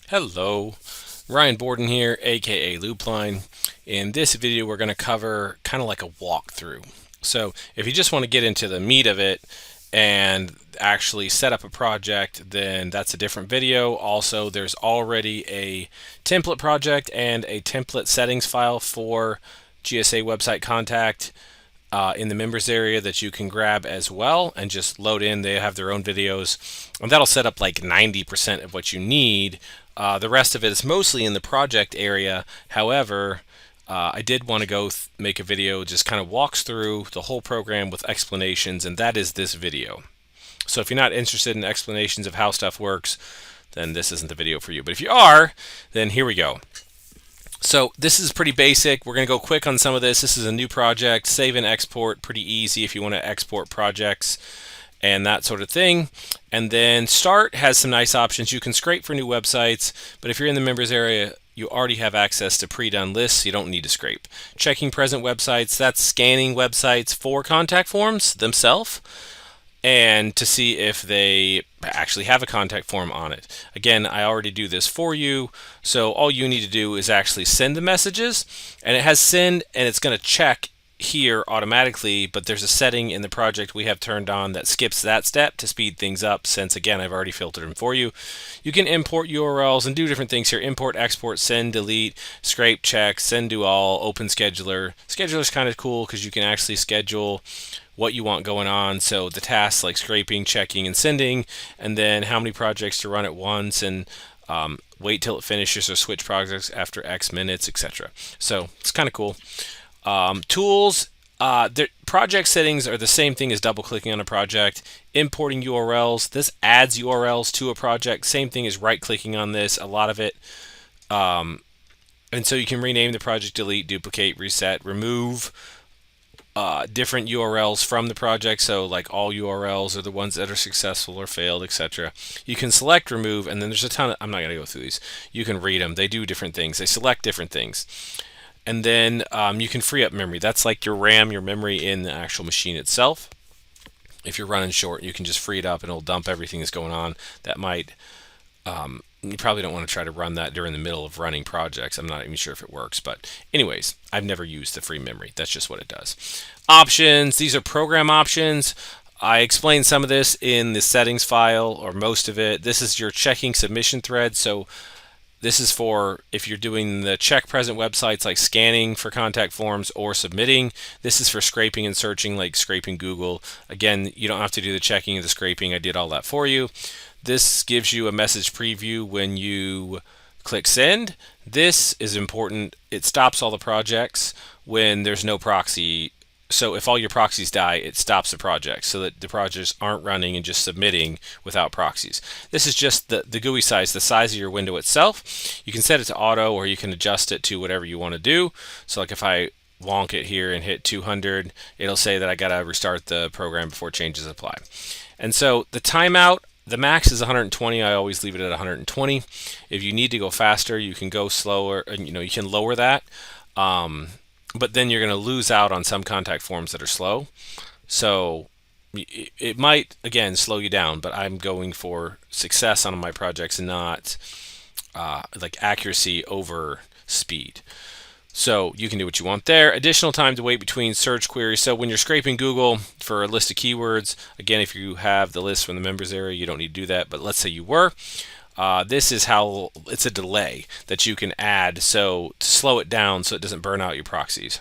Hello, Ryan Borden here, aka Loopline. In this video, we're going to cover kind of like a walkthrough. So, if you just want to get into the meat of it and actually set up a project, then that's a different video. Also, there's already a template project and a template settings file for GSA website contact in the members area that you can grab as well and just load in. They have their own videos, and that'll set up like 90% of what you need. The rest of it is mostly in the project area. However, I did want to go make a video just kind of walks through the whole program with explanations, and that is this video. So if you're not interested in explanations of how stuff works, then this isn't the video for you. But if you are, then here we go. So this is pretty basic. We're going to go quick on some of this. This is a new project. Save and export, pretty easy if you want to export projects and that sort of thing. And then start has some nice options. You can scrape for new websites, but if you're in the members area, you already have access to pre-done lists. You don't need to scrape. Checking present websites, that's scanning websites for contact forms themselves and to see if they actually have a contact form on it. Again, I already do this for you, so all you need to do is actually send the messages, and it has send, and it's going to check here automatically, but there's a setting in the project we have turned on that skips that step to speed things up, since again I've already filtered them for you. You can import URLs and do different things here: import, export, send, delete, scrape, check, send to all, open scheduler. Scheduler's kind of cool because you can actually schedule what you want going on, so the tasks like scraping, checking, and sending, and then how many projects to run at once, and wait till it finishes or switch projects after X minutes, etc. So it's kind of cool. Tools, the project settings are the same thing as double clicking on a project. Importing URLs, this adds URLs to a project, same thing as right clicking on this, a lot of it. And so you can rename the project, delete, duplicate, reset, remove different URLs from the project, so like all URLs are the ones that are successful or failed, etc. You can select, remove, and then there's a ton of, I'm not going to go through these. You can read them. They do different things. They select different things. And then you can free up memory. That's like your RAM, your memory in the actual machine itself. If you're running short, you can just free it up and it'll dump everything that's going on. That might you probably don't want to try to run that during the middle of running projects. I'm not even sure if it works, but anyways, I've never used the free memory. That's just what it does. Options, these are program options. I explained some of this in the settings file, or most of it. This is your checking submission thread. So this is for if you're doing the check present websites like scanning for contact forms or submitting. This is for scraping and searching, like scraping Google. Again, you don't have to do the checking and the scraping. I did all that for you. This gives you a message preview when you click send. This is important. It stops all the projects when there's no proxy. So if all your proxies die, it stops the project so that the projects aren't running and just submitting without proxies. This is just the GUI size, the size of your window itself. You can set it to auto, or you can adjust it to whatever you want to do. So like if I wonk it here and hit 200, it'll say that I got to restart the program before changes apply. And so the timeout, the max is 120. I always leave it at 120. If you need to go faster, you can go slower, and you can lower that. But then you're going to lose out on some contact forms that are slow. So it might, again, slow you down, but I'm going for success on my projects and not like accuracy over speed. So you can do what you want there. Additional time to wait between search queries. So when you're scraping Google for a list of keywords, again, if you have the list from the members area, you don't need to do that. But let's say you were. This is how it's a delay that you can add, so to slow it down so it doesn't burn out your proxies.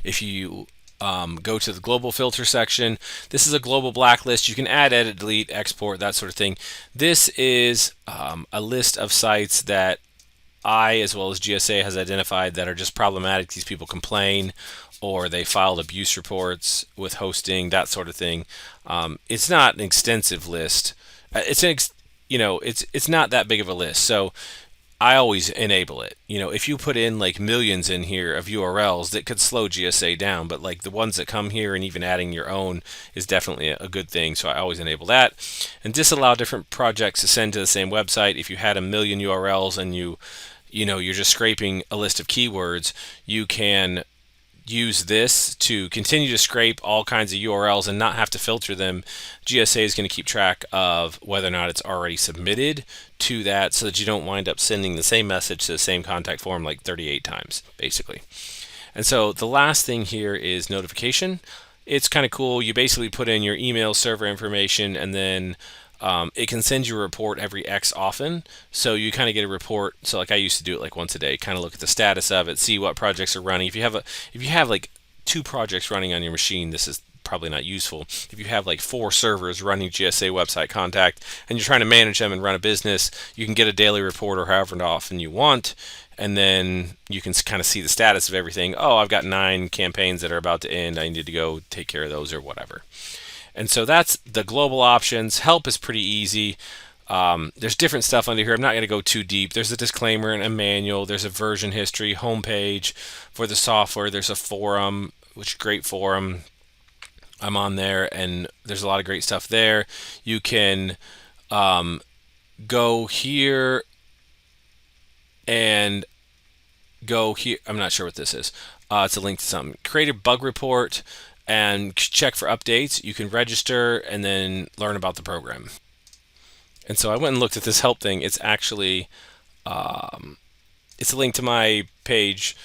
If you go to the global filter section, this is a global blacklist. You can add, edit, delete, export, that sort of thing. This is a list of sites that I, as well as GSA, has identified that are just problematic. These people complain, or they filed abuse reports with hosting, that sort of thing. It's not an extensive list. It's not that big of a list. So I always enable it. If you put in like millions in here of URLs, that could slow GSA down, but like the ones that come here and even adding your own is definitely a good thing. So I always enable that. And disallow different projects to send to the same website. If you had a million URLs and you're just scraping a list of keywords, you can use this to continue to scrape all kinds of URLs and not have to filter them, GSA is going to keep track of whether or not it's already submitted to that, so that you don't wind up sending the same message to the same contact form like 38 times, basically. And so the last thing here is notification. It's kind of cool. You basically put in your email server information, and then it can send you a report every X often. So you kind of get a report. So like I used to do it like once a day, kind of look at the status of it, see what projects are running. If you have like 2 projects running on your machine, this is probably not useful. If you have like 4 servers running GSA website contact and you're trying to manage them and run a business, you can get a daily report or however often you want, and then you can kind of see the status of everything. Oh, I've got 9 campaigns that are about to end. I need to go take care of those or whatever. And so that's the global options. Help is pretty easy. There's different stuff under here. I'm not going to go too deep. There's a disclaimer and a manual. There's a version history, homepage for the software. There's a forum, which is a great forum. I'm on there, and there's a lot of great stuff there. You can go here and go here. I'm not sure what this is. It's a link to something. Create a bug report and check for updates. You can register and then learn about the program. And so I went and looked at this help thing. It's actually it's a link to my page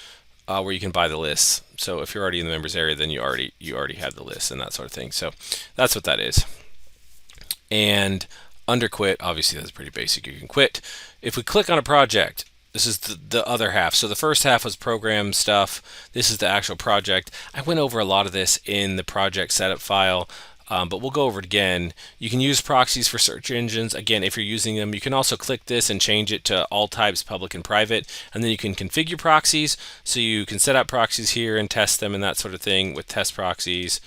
where you can buy the lists. So if you're already in the members area, then you already have the list and that sort of thing. So that's what that is. And under quit, obviously that's pretty basic. You can quit. If we click on a project, this is the other half. So the first half was program stuff. This is the actual project. I went over a lot of this in the project setup file, but we'll go over it again. You can use proxies for search engines. Again, if you're using them, you can also click this and change it to all types, public and private. And then you can configure proxies. So you can set up proxies here and test them and that sort of thing with test proxies.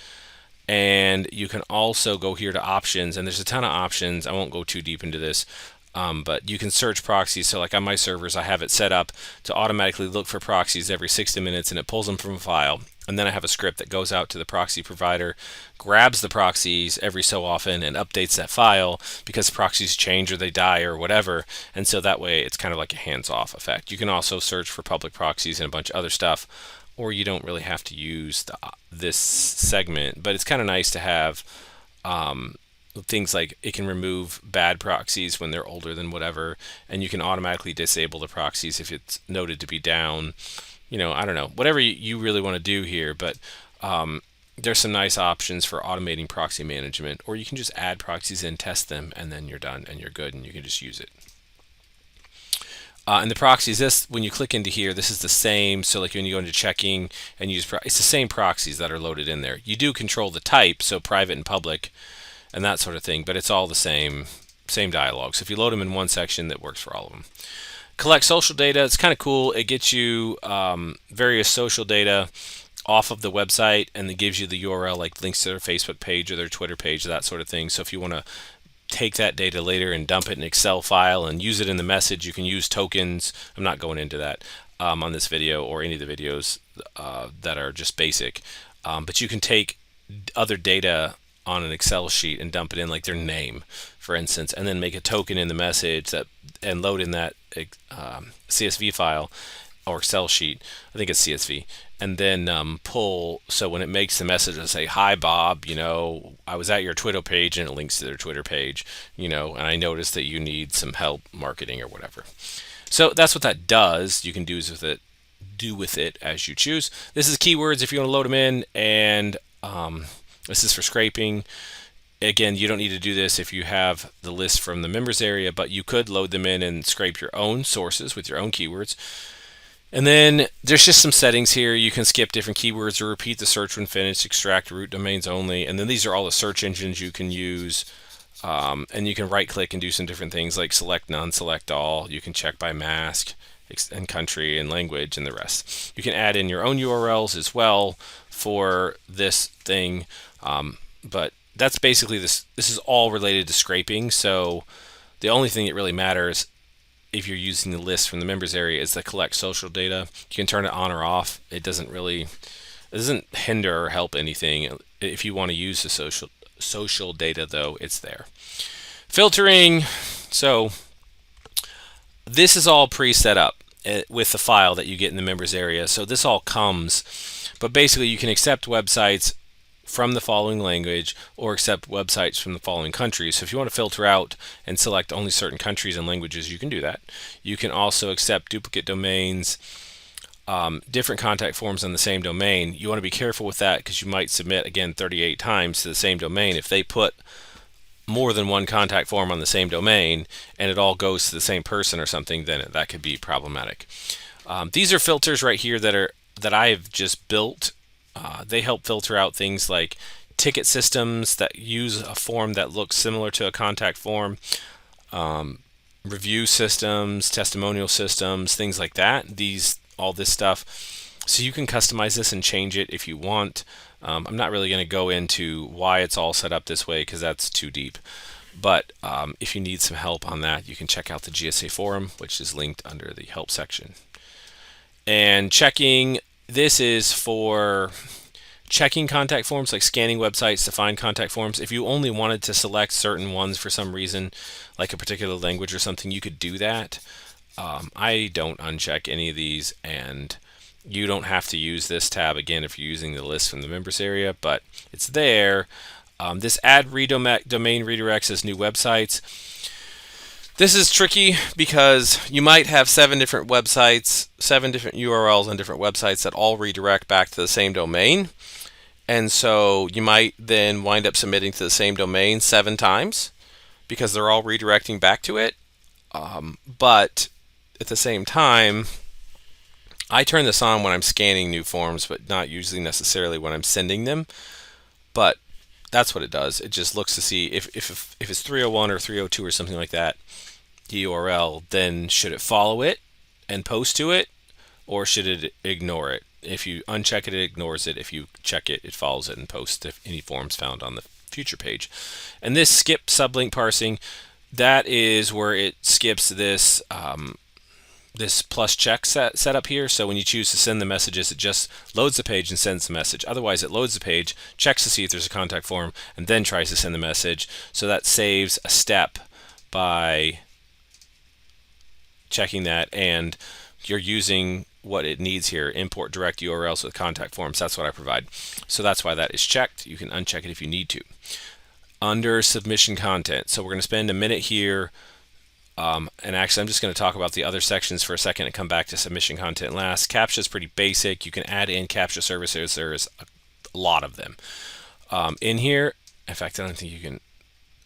And you can also go here to options, and there's a ton of options. I won't go too deep into this. But you can search proxies. So like on my servers, I have it set up to automatically look for proxies every 60 minutes, and it pulls them from a file. And then I have a script that goes out to the proxy provider, grabs the proxies every so often, and updates that file because proxies change or they die or whatever. And so that way it's kind of like a hands-off effect. You can also search for public proxies and a bunch of other stuff, or you don't really have to use this segment. But it's kind of nice to have things like it can remove bad proxies when they're older than whatever, and you can automatically disable the proxies if it's noted to be down. You know, I don't know, whatever you really want to do here, but there's some nice options for automating proxy management, or you can just add proxies in, test them, and then you're done and you're good and you can just use it. And the proxies, when you click into here, this is the same. So like when you go into checking and use, it's the same proxies that are loaded in there. You do control the type, so private and public, and that sort of thing, but it's all the same dialogue. So if you load them in one section, that works for all of them. Collect social data. It's kind of cool. It gets you various social data off of the website, and it gives you the URL, like links to their Facebook page or their Twitter page, that sort of thing. So if you want to take that data later and dump it in an Excel file and use it in the message, you can use tokens. I'm not going into that on this video or any of the videos that are just basic. But you can take other data on an Excel sheet and dump it in, like their name, for instance, and then make a token in the message and load in that CSV file or Excel sheet. I think it's CSV, and then pull. So when it makes the message, it'll say, "Hi Bob, you know, I was at your Twitter page," and it links to their Twitter page, you know, and I noticed that you need some help marketing or whatever. So that's what that does. You can do with it as you choose. This is keywords if you want to load them in, and this is for scraping. Again, you don't need to do this if you have the list from the members area, but you could load them in and scrape your own sources with your own keywords. And then there's just some settings here. You can skip different keywords or repeat the search when finished, extract root domains only. And then these are all the search engines you can use. And you can right click and do some different things like select none, select all. You can check by mask and country and language and the rest. You can add in your own URLs as well for this thing. But that's basically this is all related to scraping. So the only thing that really matters if you're using the list from the members area is the collect social data. You can turn it on or off. It doesn't hinder or help anything. If you want to use the social data though, it's there. Filtering. So this is all pre-set up with the file that you get in the members area. So this all comes But basically, you can accept websites from the following language or accept websites from the following countries. So if you want to filter out and select only certain countries and languages, you can do that. You can also accept duplicate domains, different contact forms on the same domain. You want to be careful with that because you might submit, again, 38 times to the same domain. If they put more than one contact form on the same domain and it all goes to the same person or something, then that could be problematic. These are filters right here that I've just built. They help filter out things like ticket systems that use a form that looks similar to a contact form, review systems, testimonial systems, things like that. All this stuff. So you can customize this and change it if you want. I'm not really going to go into why it's all set up this way because that's too deep. But if you need some help on that, you can check out the GSA forum, which is linked under the help section. And checking, this is for checking contact forms, like scanning websites to find contact forms. If you only wanted to select certain ones for some reason, like a particular language or something, you could do that. I don't uncheck any of these, and you don't have to use this tab again if you're using the list from the members area, but it's there. This add domain redirects as new websites. This is tricky because you might have 7 different websites, 7 different URLs on different websites that all redirect back to the same domain. And so you might then wind up submitting to the same domain 7 times because they're all redirecting back to it. But at the same time, I turn this on when I'm scanning new forms, but not usually necessarily when I'm sending them. But that's what it does. It just looks to see if it's 301 or 302 or something like that, the URL, then should it follow it and post to it, or should it ignore it? If you uncheck it, it ignores it. If you check it, it follows it and posts if any forms found on the future page. And this skip sublink parsing, that is where it skips this this plus check set up here. So when you choose to send the messages, it just loads the page and sends the message. Otherwise, it loads the page, checks to see if there's a contact form, and then tries to send the message. So that saves a step by checking that, and you're using what it needs here, import direct URLs with contact forms. That's what I provide. So that's why that is checked. You can uncheck it if you need to. Under submission content, so we're going to spend a minute here. And actually, I'm just going to talk about the other sections for a second and come back to submission content last. CAPTCHA is pretty basic. You can add in CAPTCHA services. There's a lot of them in here. In fact, I don't think you can.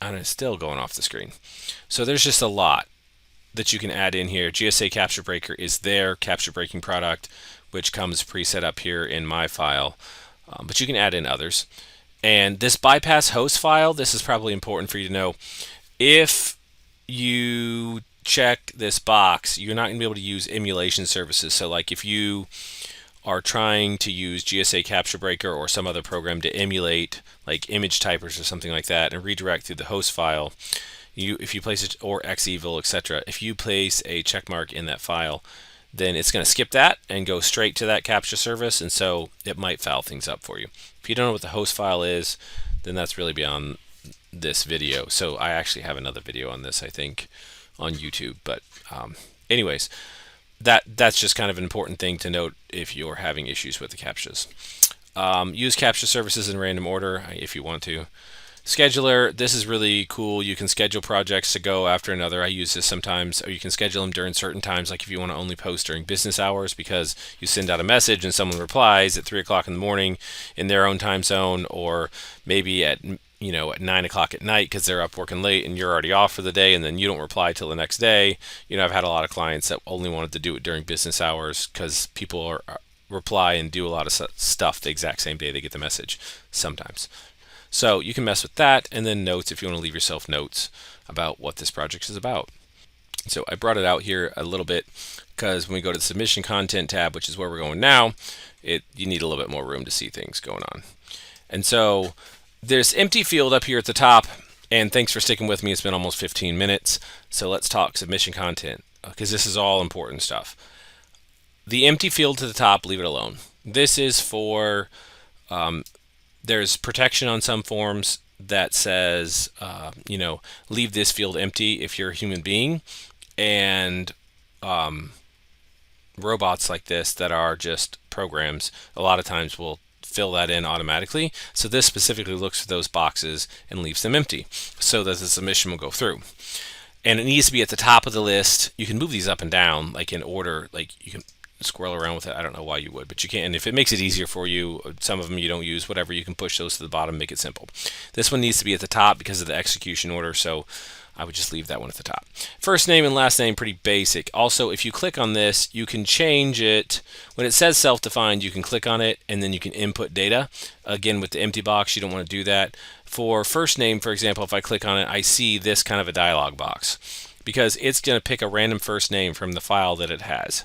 It's still going off the screen. So there's just a lot that you can add in here. GSA Capture Breaker is their capture breaking product, which comes preset up here in my file. But you can add in others. And this bypass host file, this is probably important for you to know. If you check this box, you're not going to be able to use emulation services. So like if you are trying to use GSA Capture Breaker or some other program to emulate like image typers or something like that and redirect through the host file, if you place it, or xevil, etc., if you place a check mark in that file, then it's going to skip that and go straight to that capture service, and so it might foul things up for you. If you don't know what the host file is, then that's really beyond this video. So I actually have another video on this, I think, on YouTube. But anyways, that's just kind of an important thing to note if you're having issues with the CAPTCHAs. Use CAPTCHA services in random order if you want to. Scheduler, this is really cool. You can schedule projects to go after another. I use this sometimes, or you can schedule them during certain times, like if you want to only post during business hours, because you send out a message and someone replies at 3 o'clock in the morning in their own time zone, or maybe at 9 o'clock at night because they're up working late and you're already off for the day, and then you don't reply till the next day. I've had a lot of clients that only wanted to do it during business hours because people reply and do a lot of stuff the exact same day they get the message sometimes. So you can mess with that, and then notes if you want to leave yourself notes about what this project is about. So I brought it out here a little bit because when we go to the submission content tab, which is where we're going now, you need a little bit more room to see things going on. And so there's empty field up here at the top, and thanks for sticking with me. It's been almost 15 minutes. So let's talk submission content because this is all important stuff. The empty field to the top, leave it alone. This is for there's protection on some forms that says, leave this field empty if you're a human being, and robots like this that are just programs, a lot of times will fill that in automatically. So this specifically looks for those boxes and leaves them empty so that the submission will go through. And it needs to be at the top of the list. You can move these up and down like in order, like you can squirrel around with it. I don't know why you would, but you can. And if it makes it easier for you, some of them you don't use, whatever, you can push those to the bottom, make it simple. This one needs to be at the top because of the execution order, so I would just leave that one at the top. First name and last name, pretty basic. Also, if you click on this, you can change it. When it says self-defined, you can click on it and then you can input data. Again, with the empty box, you don't want to do that. For first name, for example, if I click on it, I see this kind of a dialog box because it's going to pick a random first name from the file that it has.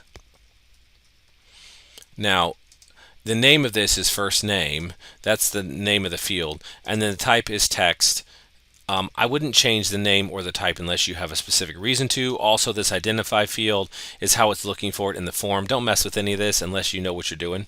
Now, the name of this is first name. That's the name of the field. And then the type is text. I wouldn't change the name or the type unless you have a specific reason to. Also, this identify field is how it's looking for it in the form. Don't mess with any of this unless you know what you're doing.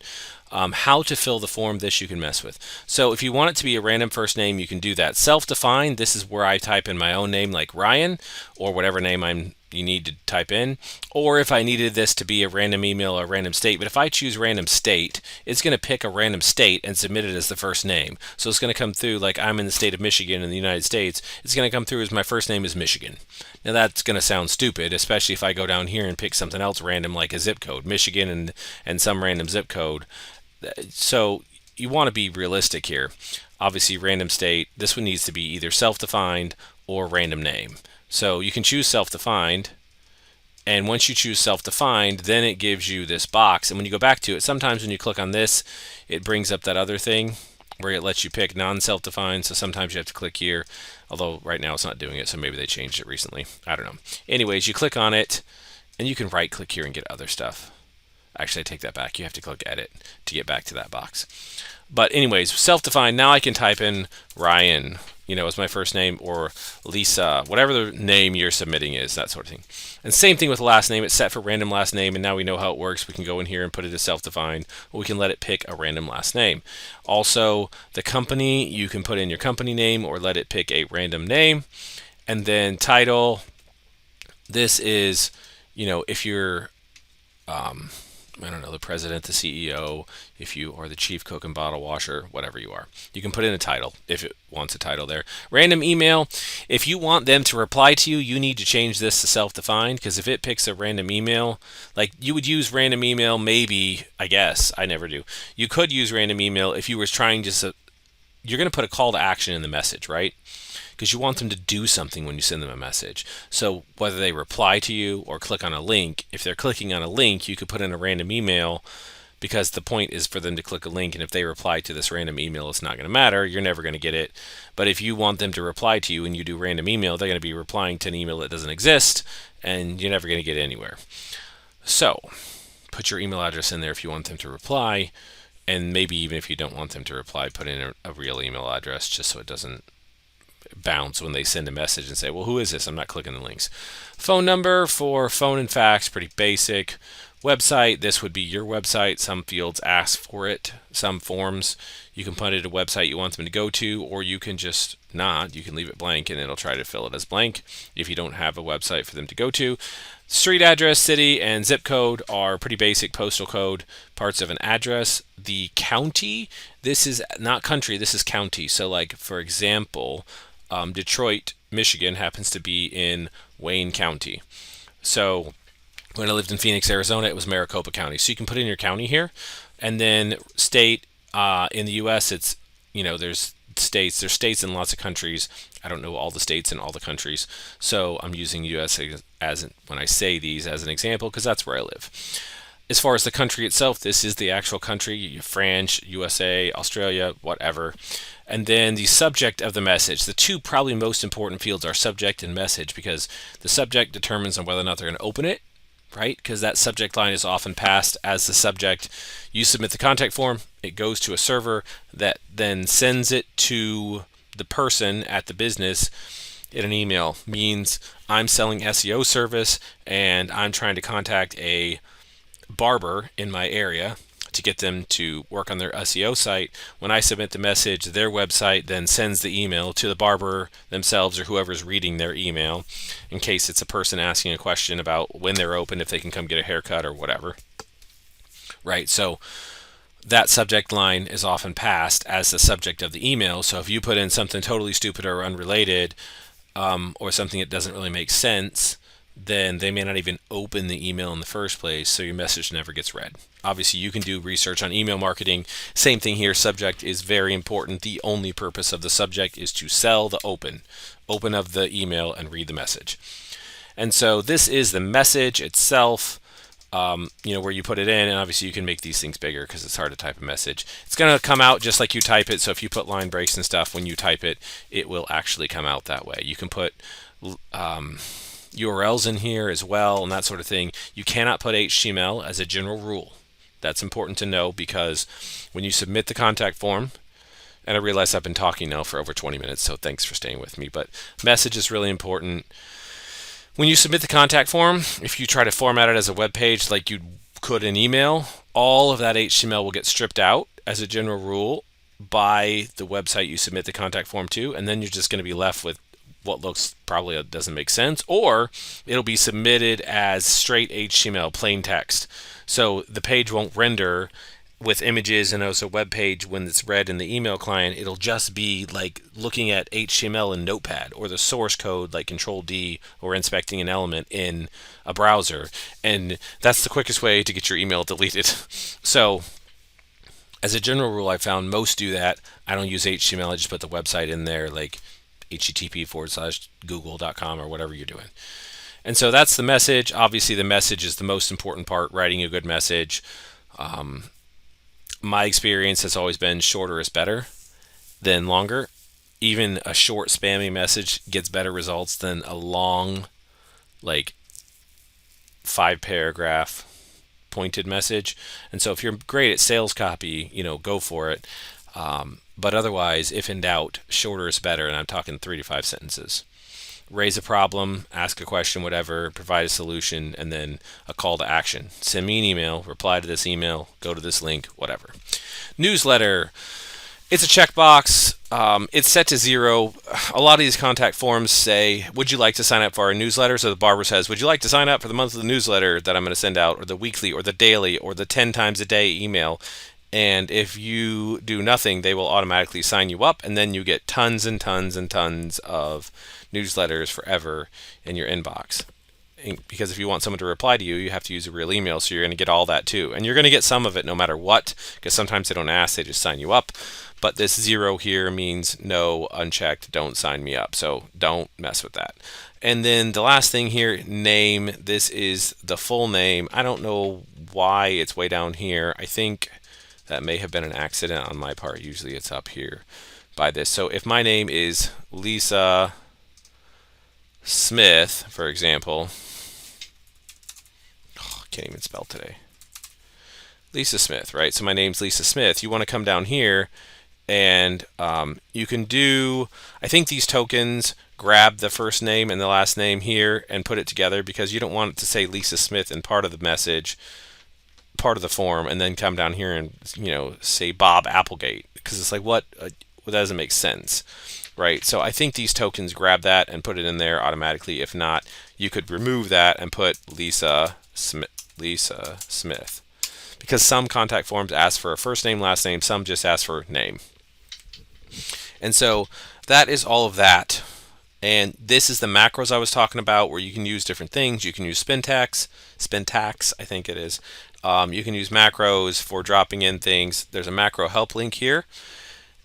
How to fill the form, this you can mess with. So if you want it to be a random first name, you can do that. Self-defined, this is where I type in my own name like Ryan or whatever name you need to type in. Or if I needed this to be a random email or a random state, but if I choose random state, it's going to pick a random state and submit it as the first name. So it's going to come through like I'm in the state of Michigan in the United States. It's going to come through as my first name is Michigan. Now that's going to sound stupid, especially if I go down here and pick something else random like a zip code, Michigan and some random zip code. So you want to be realistic here. Obviously, random state, this one needs to be either self-defined or random name. So you can choose self-defined, and once you choose self-defined, then it gives you this box. And when you go back to it, sometimes when you click on this, it brings up that other thing where it lets you pick non-self-defined. So sometimes you have to click here, although right now it's not doing it, so maybe they changed it recently. I don't know. Anyways, you click on it, and you can right-click here and get other stuff. Actually, I take that back. You have to click edit to get back to that box. But anyways, self-defined, now I can type in Ryan, as my first name, or Lisa, whatever the name you're submitting is, that sort of thing. And same thing with last name. It's set for random last name, and now we know how it works. We can go in here and put it as self-defined, or we can let it pick a random last name. Also, the company, you can put in your company name or let it pick a random name. And then title, this is, if you're I don't know, the president, the CEO, if you are the chief cook and bottle washer, whatever you are. You can put in a title if it wants a title there. Random email, if you want them to reply to you, you need to change this to self-defined, because if it picks a random email, like you would use random email maybe, I guess, I never do. You could use random email if you were trying just you're going to put a call to action in the message, right? Because you want them to do something when you send them a message. So whether they reply to you or click on a link, if they're clicking on a link, you could put in a random email, because the point is for them to click a link, and if they reply to this random email, it's not going to matter. You're never going to get it. But if you want them to reply to you and you do random email, they're going to be replying to an email that doesn't exist, and you're never going to get anywhere. So put your email address in there if you want them to reply, and maybe even if you don't want them to reply, put in a real email address just so it doesn't bounce when they send a message and say, well, who is this? I'm not clicking the links. Phone number for phone and fax, pretty basic. Website, this would be your website. Some fields ask for it. Some forms, you can put it a website you want them to go to, or you can just not. You can leave it blank and it'll try to fill it as blank if you don't have a website for them to go to. Street address, city, and zip code are pretty basic postal code parts of an address. The county, this is not country, this is county. So like, for example, Detroit, Michigan happens to be in Wayne County. So when I lived in Phoenix, Arizona, it was Maricopa County. So you can put in your county here. And then state, in the U.S., it's, there's states in lots of countries. I don't know all the states in all the countries. So I'm using U.S. as when I say these as an example, because that's where I live. As far as the country itself, this is the actual country, France, USA, Australia, whatever. And then the subject of the message. The two probably most important fields are subject and message, because the subject determines on whether or not they're going to open it, right? Because that subject line is often passed as the subject. You submit the contact form, it goes to a server that then sends it to the person at the business in an email. Means I'm selling SEO service and I'm trying to contact a barber in my area to get them to work on their SEO site. When I submit the message, their website then sends the email to the barber themselves or whoever's reading their email, in case it's a person asking a question about when they're open, if they can come get a haircut or whatever. right? So that subject line is often passed as the subject of the email. So if you put in something totally stupid or unrelated, or something that doesn't really make sense, then they may not even open the email in the first place, so your message never gets read. Obviously, you can do research on email marketing. Same thing here. Subject is very important. The only purpose of the subject is to sell the open of the email and read the message. And so this is the message itself, where you put it in, and obviously you can make these things bigger because it's hard to type a message. It's going to come out just like you type it, so if you put line breaks and stuff when you type it, it will actually come out that way. You can put URLs in here as well and that sort of thing. You cannot put HTML as a general rule. That's important to know because when you submit the contact form, and I realize I've been talking now for over 20 minutes, so thanks for staying with me, but message is really important. When you submit the contact form, if you try to format it as a web page like you could an email, all of that HTML will get stripped out as a general rule by the website you submit the contact form to, and then you're just going to be left with what looks probably doesn't make sense, or it'll be submitted as straight HTML, plain text. So the page won't render with images, and as a web page, when it's read in the email client, it'll just be like looking at HTML in Notepad, or the source code like Control D, or inspecting an element in a browser. And that's the quickest way to get your email deleted. So as a general rule, I found most do that. I don't use HTML. I just put the website in there, like http:/google.com or whatever you're doing. And so that's the message. Obviously, the message is the most important part, writing a good message. My experience has always been shorter is better than longer. Even a short spammy message gets better results than a long, like 5-paragraph pointed message. And so if you're great at sales copy, go for it. But otherwise, if in doubt, shorter is better. And I'm talking 3 to 5 sentences. Raise a problem, ask a question, whatever, provide a solution, and then a call to action. Send me an email, reply to this email, go to this link, whatever. Newsletter. It's a checkbox. It's set to 0. A lot of these contact forms say, would you like to sign up for our newsletter? So the barber says, would you like to sign up for the monthly newsletter that I'm going to send out, or the weekly, or the daily, or the 10 times a day email? And if you do nothing, they will automatically sign you up, and then you get tons and tons and tons of newsletters forever in your inbox. Because if you want someone to reply to you, you have to use a real email, so you're going to get all that too. And you're going to get some of it no matter what, because sometimes they don't ask, they just sign you up. But this 0 here means no, unchecked, don't sign me up. So don't mess with that. And then the last thing here, name. This is the full name. I don't know why it's way down here. I think that may have been an accident on my part. Usually it's up here by this. So if my name is Lisa Smith, for example, I can't even spell today. Lisa Smith, right? So my name's Lisa Smith. You want to come down here and you can do, I think these tokens grab the first name and the last name here and put it together, because you don't want it to say Lisa Smith in part of the message, part of the form, and then come down here and say Bob Applegate, because it's like what that doesn't make sense, right? So I think these tokens grab that and put it in there automatically. If not, you could remove that and put Lisa Smith, because some contact forms ask for a first name, last name, some just ask for name. And so that is all of that. And this is the macros I was talking about, where you can use different things. You can use Spintax, I think it is. You can use macros for dropping in things. There's a macro help link here,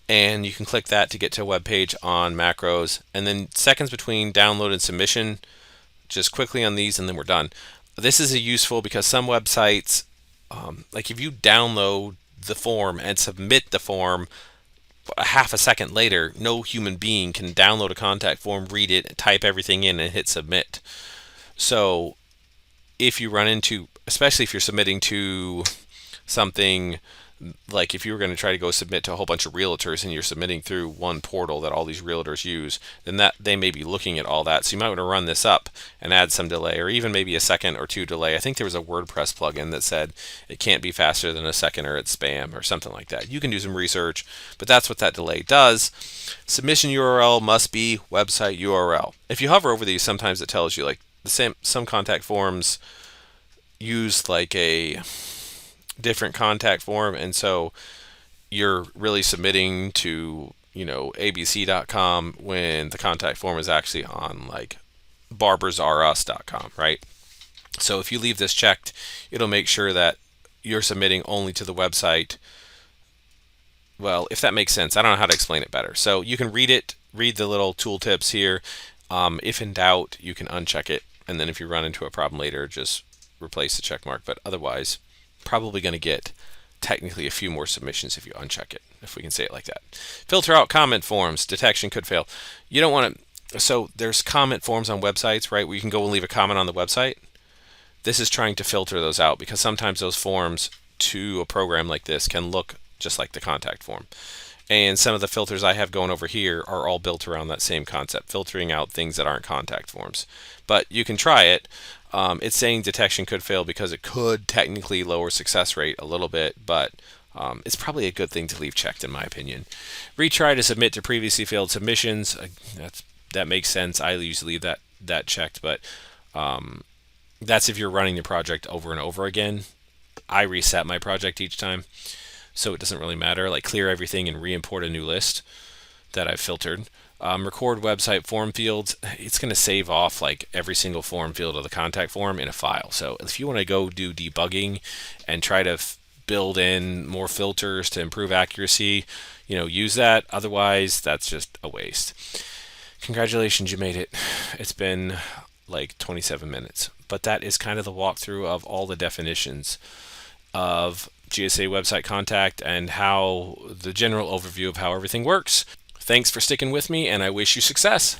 and you can click that to get to a web page on macros. And then seconds between download and submission, just quickly on these and then we're done. This is useful because some websites, like if you download the form and submit the form a half a second later, no human being can download a contact form, read it, type everything in, and hit submit. So if you run into, especially if you're submitting to something like if you were going to try to go submit to a whole bunch of realtors and you're submitting through one portal that all these realtors use, then that they may be looking at all that. So you might want to run this up and add some delay, or even maybe a second or two delay. I think there was a WordPress plugin that said it can't be faster than a second or it's spam or something like that. You can do some research, but that's what that delay does. Submission URL must be website URL. If you hover over these, sometimes it tells you, like some contact forms use like a different contact form, and so you're really submitting to abc.com when the contact form is actually on like barbersrus.com, right? So if you leave this checked, it'll make sure that you're submitting only to the website. Well, if that makes sense, I don't know how to explain it better. So you can read the little tooltips here. If in doubt, you can uncheck it, and then if you run into a problem later, just replace the check mark. But otherwise, probably going to get technically a few more submissions if you uncheck it, if we can say it like that. Filter out comment forms. Detection could fail. You don't want to. So there's comment forms on websites, right, where you can go and leave a comment on the website. This is trying to filter those out because sometimes those forms to a program like this can look just like the contact form. And some of the filters I have going over here are all built around that same concept, filtering out things that aren't contact forms. But you can try it. It's saying detection could fail because it could technically lower success rate a little bit, but it's probably a good thing to leave checked in my opinion. Retry to submit to previously failed submissions. That makes sense. I usually leave that checked, but that's if you're running the project over and over again. I reset my project each time, so it doesn't really matter. Like clear everything and re-import a new list that I've filtered. Record website form fields. It's going to save off like every single form field of the contact form in a file. So if you want to go do debugging and try to build in more filters to improve accuracy, use that. Otherwise, that's just a waste. Congratulations, you made it. It's been like 27 minutes. But that is kind of the walkthrough of all the definitions of GSA website contact and how the general overview of how everything works. Thanks for sticking with me, and I wish you success.